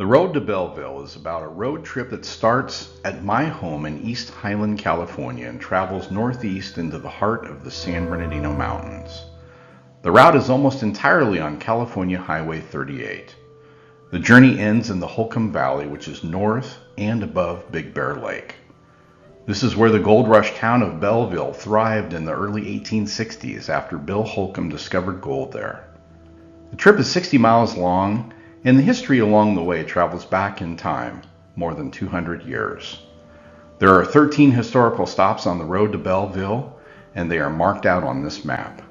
road to Belleville is about a road trip that starts at my home in East Highland, California, and travels northeast into the heart of the San Bernardino Mountains. The route is almost entirely on California Highway 38. The journey ends in the Holcomb Valley, which is north and above Big Bear Lake. This is where the gold rush town of Belleville thrived in the early 1860s after Bill Holcomb discovered gold there. The trip is 60 miles long, and the history along the way travels back in time, more than 200 years. There are 13 historical stops on the road to Belleville, and they are marked out on this map.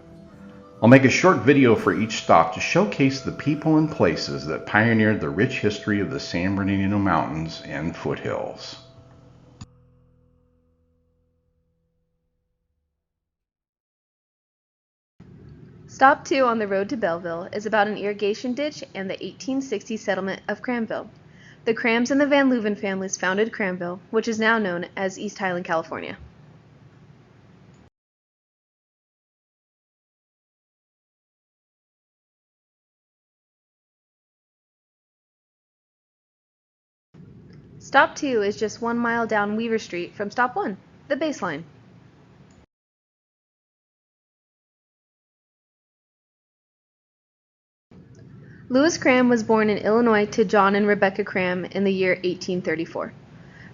I'll make a short video for each stop to showcase the people and places that pioneered the rich history of the San Bernardino Mountains and foothills. Stop 2 on the road to Belleville is about an irrigation ditch and the 1860 settlement of Cramville. The Crams and the Van Leuven families founded Cramville, which is now known as East Highland, California. Stop 2 is just 1 mile down Weaver Street from Stop 1, the baseline. Louis Cram was born in Illinois to John and Rebecca Cram in the year 1834.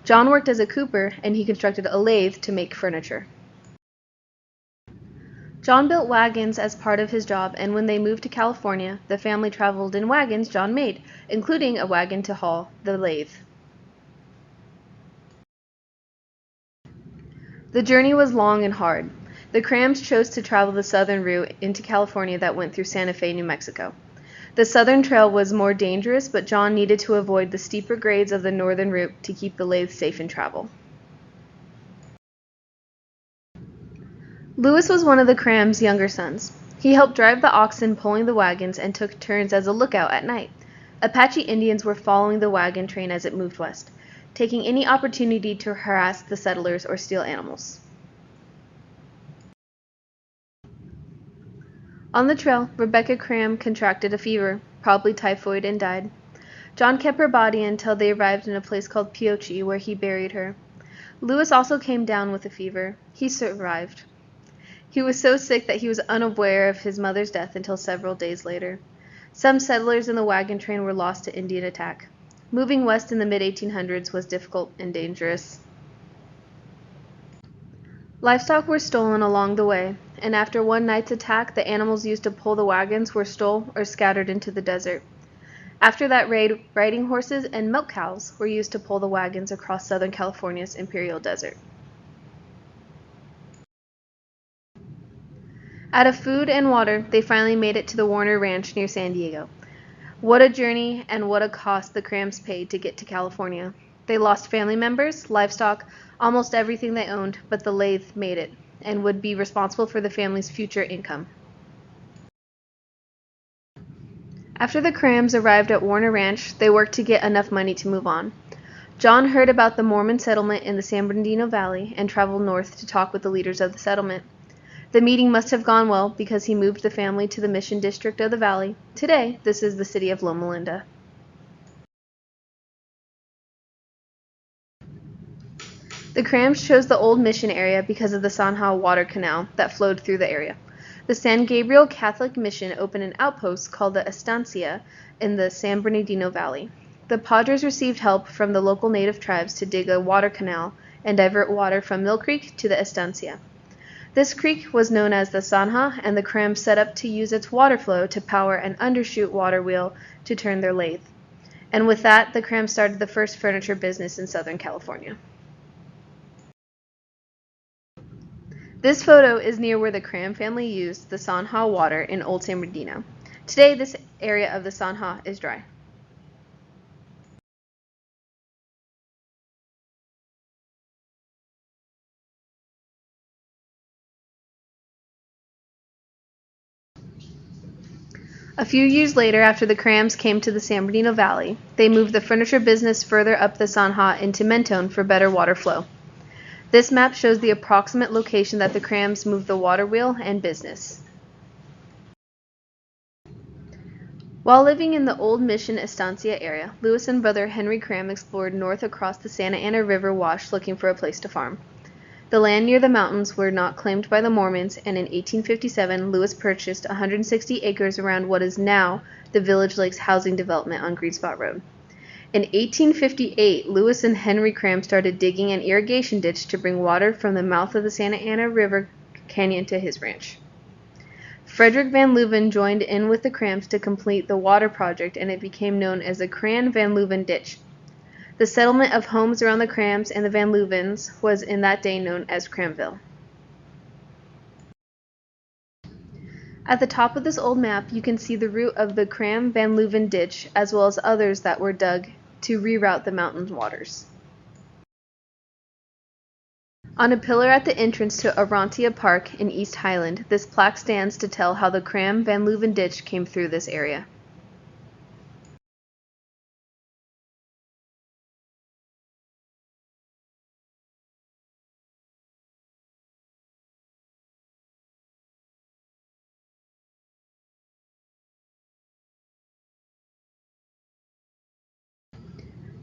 John worked as a cooper, and he constructed a lathe to make furniture. John built wagons as part of his job, and when they moved to California, the family traveled in wagons John made, including a wagon to haul the lathe. The journey was long and hard. The Crams chose to travel the southern route into California that went through Santa Fe, New Mexico. The southern trail was more dangerous, but John needed to avoid the steeper grades of the northern route to keep the lathe safe in travel. Louis was one of the Crams' younger sons. He helped drive the oxen pulling the wagons and took turns as a lookout at night. Apache Indians were following the wagon train as it moved west, taking any opportunity to harass the settlers or steal animals. On the trail, Rebecca Cram contracted a fever, probably typhoid, and died. John kept her body until they arrived in a place called Pioche, where he buried her. Louis also came down with a fever. He survived. He was so sick that he was unaware of his mother's death until several days later. Some settlers in the wagon train were lost to Indian attack. Moving west in the mid-1800s was difficult and dangerous. Livestock were stolen along the way, and after one night's attack, the animals used to pull the wagons were stolen or scattered into the desert. After that raid, riding horses and milk cows were used to pull the wagons across Southern California's Imperial Desert. Out of food and water, they finally made it to the Warner Ranch near San Diego. What a journey and what a cost the Crams paid to get to California. They lost family members, livestock, almost everything they owned, but the lathe made it, and would be responsible for the family's future income. After the Crams arrived at Warner Ranch, they worked to get enough money to move on. John heard about the Mormon settlement in the San Bernardino Valley and traveled north to talk with the leaders of the settlement. The meeting must have gone well because he moved the family to the Mission District of the Valley. Today, this is the city of Loma Linda. The Crams chose the old mission area because of the Sanha water canal that flowed through the area. The San Gabriel Catholic Mission opened an outpost called the Estancia in the San Bernardino Valley. The Padres received help from the local native tribes to dig a water canal and divert water from Mill Creek to the Estancia. This creek was known as the Sanha, and the Crams set up to use its water flow to power an undershoot water wheel to turn their lathe. And with that, the Crams started the first furniture business in Southern California. This photo is near where the Cram family used the Sanha water in Old San Bernardino. Today, this area of the Sanha is dry. A few years later, after the Crams came to the San Bernardino Valley, they moved the furniture business further up the Sanha into Mentone for better water flow. This map shows the approximate location that the Crams moved the water wheel and business. While living in the old Mission Estancia area, Lewis and brother Henry Cram explored north across the Santa Ana River wash looking for a place to farm. The land near the mountains were not claimed by the Mormons, and in 1857 Lewis purchased 160 acres around what is now the Village Lakes housing development on Greenspot Road. In 1858, Lewis and Henry Cram started digging an irrigation ditch to bring water from the mouth of the Santa Ana River Canyon to his ranch. Frederick Van Leuven joined in with the Crams to complete the water project, and it became known as the Cram-Van Leuven Ditch. The settlement of homes around the Crams and the Van Leuvens was in that day known as Cramville. At the top of this old map, you can see the route of the Cram-Van Leuven Ditch, as well as others that were dug to reroute the mountain waters. On a pillar at the entrance to Arantia Park in East Highland, this plaque stands to tell how the Cram-Van Leuven Ditch came through this area.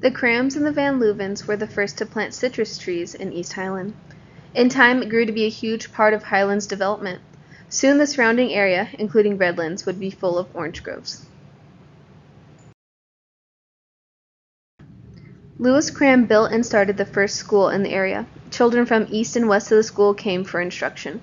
The Crams and the Van Leuvens were the first to plant citrus trees in East Highland. In time, it grew to be a huge part of Highland's development. Soon the surrounding area, including Redlands, would be full of orange groves. Lewis Cram built and started the first school in the area. Children from east and west of the school came for instruction.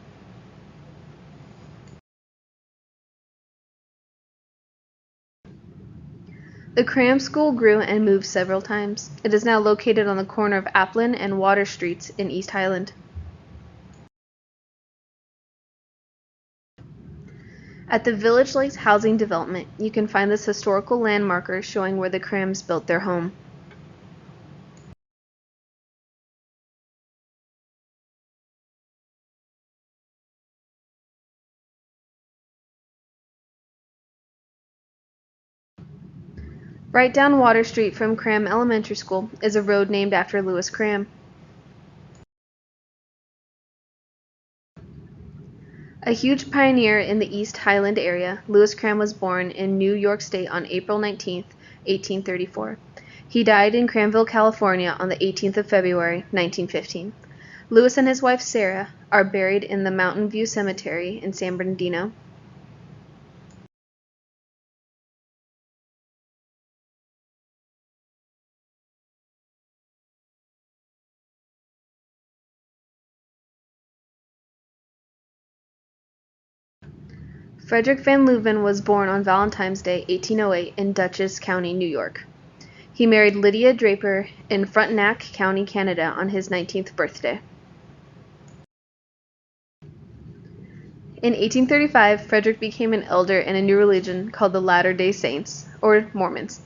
The Cram School grew and moved several times. It is now located on the corner of Applin and Water Streets in East Highland. At the Village Lakes housing development, you can find this historical landmarker showing where the Crams built their home. Right down Water Street from Cram Elementary School is a road named after Lewis Cram. A huge pioneer in the East Highland area, Lewis Cram was born in New York State on April 19, 1834. He died in Cramville, California on the 18th of February, 1915. Lewis and his wife Sarah are buried in the Mountain View Cemetery in San Bernardino. Frederick Van Leuven was born on Valentine's Day, 1808, in Dutchess County, New York. He married Lydia Draper in Frontenac County, Canada, on his 19th birthday. In 1835, Frederick became an elder in a new religion called the Latter-day Saints, or Mormons.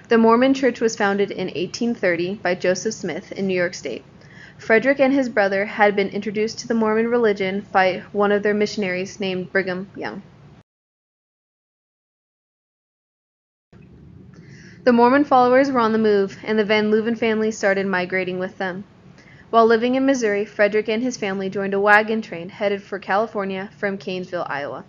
The Mormon Church was founded in 1830 by Joseph Smith in New York State. Frederick and his brother had been introduced to the Mormon religion by one of their missionaries named Brigham Young. The Mormon followers were on the move, and the Van Leuven family started migrating with them. While living in Missouri, Frederick and his family joined a wagon train headed for California from Kanesville, Iowa.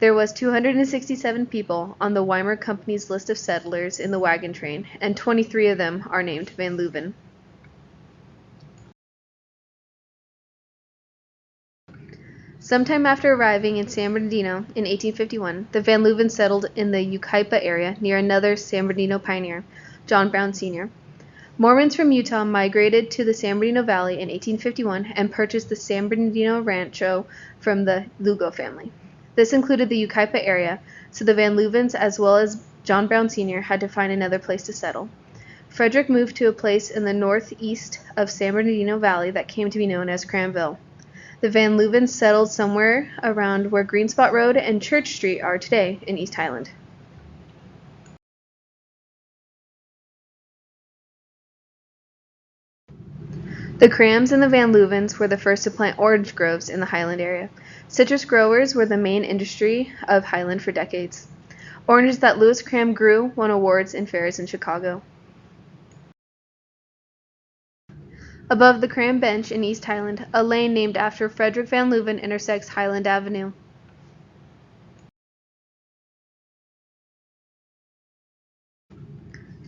There was 267 people on the Weimer Company's list of settlers in the wagon train, and 23 of them are named Van Leuven. Sometime after arriving in San Bernardino in 1851, the Van Leuvens settled in the Yucaipa area near another San Bernardino pioneer, John Brown Sr. Mormons from Utah migrated to the San Bernardino Valley in 1851 and purchased the San Bernardino Rancho from the Lugo family. This included the Yucaipa area, so the Van Leuvens as well as John Brown Sr. had to find another place to settle. Frederick moved to a place in the northeast of San Bernardino Valley that came to be known as Cramville. The Van Leuvens settled somewhere around where Greenspot Road and Church Street are today in East Highland. The Crams and the Van Leuvens were the first to plant orange groves in the Highland area. Citrus growers were the main industry of Highland for decades. Oranges that Lewis Cram grew won awards in fairs in Chicago. Above the Cram Bench in East Highland, a lane named after Frederick Van Leuven intersects Highland Avenue.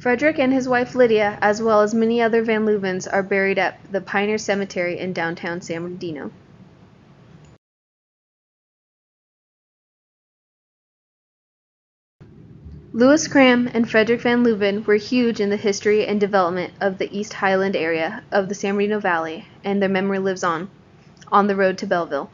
Frederick and his wife Lydia, as well as many other Van Leuvens, are buried at the Pioneer Cemetery in downtown San Bernardino. Louis Cram and Frederick Van Leuven were huge in the history and development of the East Highland area of the San Bernardino Valley, and their memory lives on the road to Belleville.